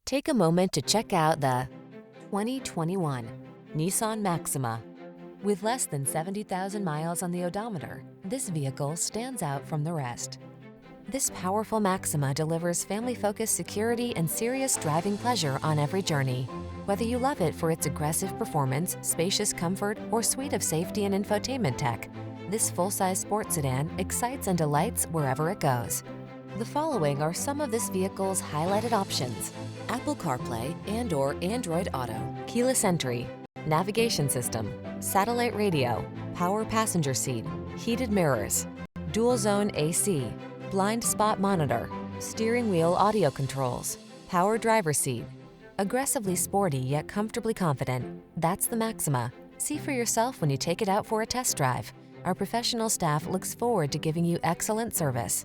Take a moment to check out the 2021 Nissan Maxima. With less than 70,000 miles on the odometer, this vehicle stands out from the rest. This powerful Maxima delivers family-focused security and serious driving pleasure on every journey. Whether you love it for its aggressive performance, spacious comfort, or suite of safety and infotainment tech, this full-size sports sedan excites and delights wherever it goes. The following are some of this vehicle's highlighted options: Apple CarPlay and/or Android Auto, keyless entry, navigation system, satellite radio, power passenger seat, heated mirrors, dual zone AC, blind spot monitor, steering wheel audio controls, power driver seat. Aggressively sporty yet comfortably confident, that's the Maxima. See for yourself when you take it out for a test drive. Our professional staff looks forward to giving you excellent service.